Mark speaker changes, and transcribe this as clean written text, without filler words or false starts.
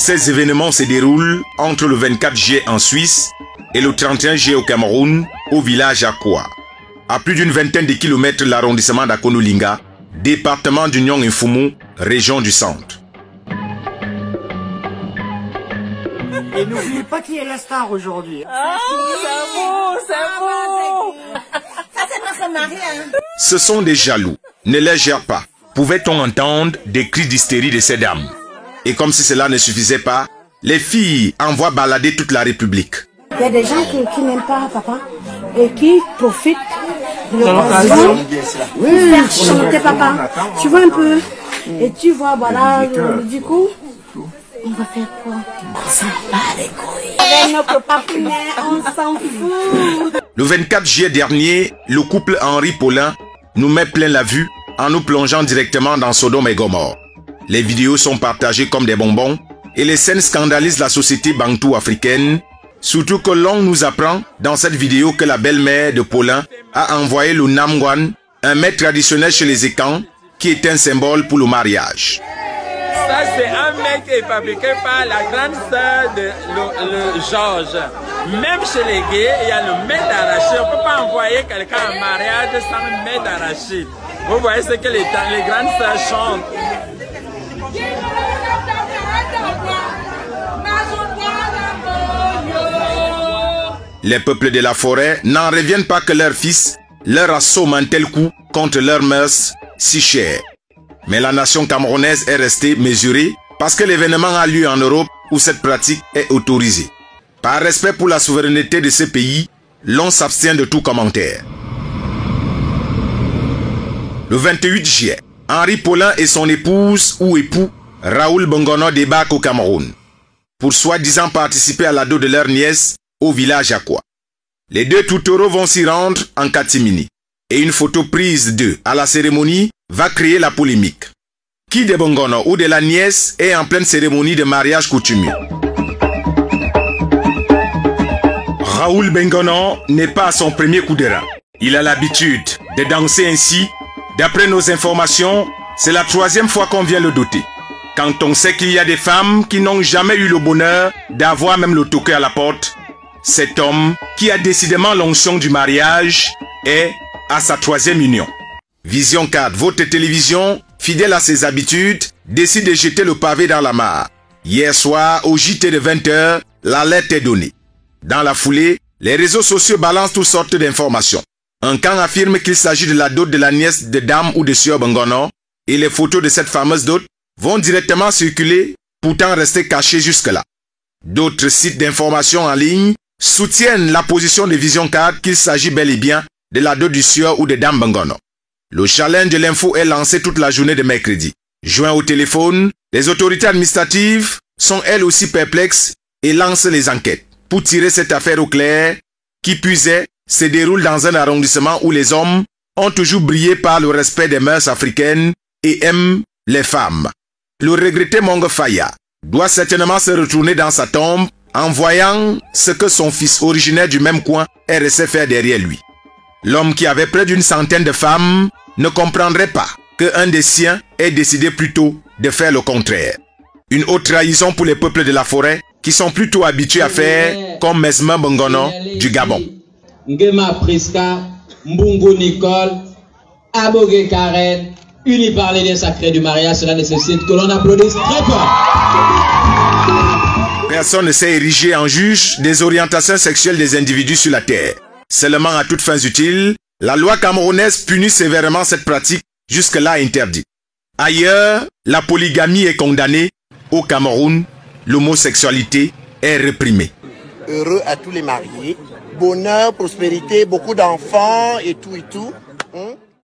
Speaker 1: Ces événements se déroulent entre le 24 juillet en Suisse et le 31 juillet au Cameroun, au village Akwa. À plus d'une vingtaine de kilomètres de l'arrondissement d'Akonolinga, département du Nyong Mfumu, région du centre.
Speaker 2: Et n'oubliez pas qui est la star aujourd'hui.
Speaker 3: Ah, c'est beau. Ça, c'est notre mari, hein.
Speaker 1: Ce sont des jaloux. Ne les gère pas. Pouvait-on entendre des cris d'hystérie de ces dames? Et comme si cela ne suffisait pas, les filles envoient balader toute la République.
Speaker 4: Il y a des gens qui n'aiment pas papa et qui profitent de l'occasion pour faire chanter papa. Tu vois un peu? Et tu vois, voilà, du coup, on va faire quoi? On s'en bat les couilles. Avec notre partenaire, on s'en fout.
Speaker 1: Le 24 juillet dernier, le couple Henri Paulin nous met plein la vue en nous plongeant directement dans Sodome et Gomorrhe. Les vidéos sont partagées comme des bonbons et les scènes scandalisent la société bantou africaine. Surtout que l'on nous apprend dans cette vidéo que la belle-mère de Paulin a envoyé le Namgwan, un mets traditionnel chez les Ekans, qui est un symbole pour le mariage.
Speaker 5: Ça, c'est un mets qui est fabriqué par la grande sœur de le Georges. Même chez les gays, il y a le mets d'arachide. On ne peut pas envoyer quelqu'un en mariage sans le mets d'arachide. Vous voyez ce que les grandes sœurs chantent.
Speaker 1: Les peuples de la forêt n'en reviennent pas que leurs fils leur assomment un tel coup contre leurs mœurs si chères. Mais la nation camerounaise est restée mesurée parce que l'événement a lieu en Europe où cette pratique est autorisée. Par respect pour la souveraineté de ce pays, l'on s'abstient de tout commentaire. Le 28 juillet, Henri Paulin et son épouse ou époux Raoul Bongono débarquent au Cameroun pour soi-disant participer à l'ado de leur nièce au village Akwa. Les deux toutoureaux vont s'y rendre en catimini et une photo prise d'eux à la cérémonie va créer la polémique. Qui de Bongono ou de la nièce est en pleine cérémonie de mariage coutumier? Raoul Bongono n'est pas à son premier coup de rein. Il a l'habitude de danser ainsi. D'après nos informations, c'est la troisième fois qu'on vient le doter. Quand on sait qu'il y a des femmes qui n'ont jamais eu le bonheur d'avoir même le toqué à la porte, cet homme, qui a décidément l'onction du mariage, est à sa troisième union. Vision 4, votre télévision, fidèle à ses habitudes, décide de jeter le pavé dans la mare. Hier soir, au JT de 20h, l'alerte est donnée. Dans la foulée, les réseaux sociaux balancent toutes sortes d'informations. Un camp affirme qu'il s'agit de la dot de la nièce de Dame ou de Sieur Bongono, et les photos de cette fameuse dot vont directement circuler, pourtant rester cachées jusque-là. D'autres sites d'information en ligne soutiennent la position de Vision 4 qu'il s'agit bel et bien de la dot du Sieur ou de Dame Bongono. Le challenge de l'info est lancé toute la journée de mercredi. Joints au téléphone, les autorités administratives sont elles aussi perplexes et lancent les enquêtes pour tirer cette affaire au clair qui puisait se déroule dans un arrondissement où les hommes ont toujours brillé par le respect des mœurs africaines et aiment les femmes. Le regretté Mongo Faya doit certainement se retourner dans sa tombe en voyant ce que son fils originaire du même coin est resté faire derrière lui. L'homme qui avait près d'une centaine de femmes ne comprendrait pas qu'un des siens ait décidé plutôt de faire le contraire. Une autre trahison pour les peuples de la forêt qui sont plutôt habitués à faire comme Mesmer Bongono du Gabon.
Speaker 6: Ngema Priska, Mbungu Nicole, Abogue Karen, unis par les liens sacrés du mariage, cela nécessite que l'on applaudisse très fort.
Speaker 1: Personne ne s'est érigé en juge des orientations sexuelles des individus sur la terre. Seulement à toutes fins utiles, la loi camerounaise punit sévèrement cette pratique jusque-là interdite. Ailleurs, la polygamie est condamnée. Au Cameroun, l'homosexualité est réprimée.
Speaker 2: Heureux à tous les mariés. Bonheur, prospérité, beaucoup d'enfants et tout et tout.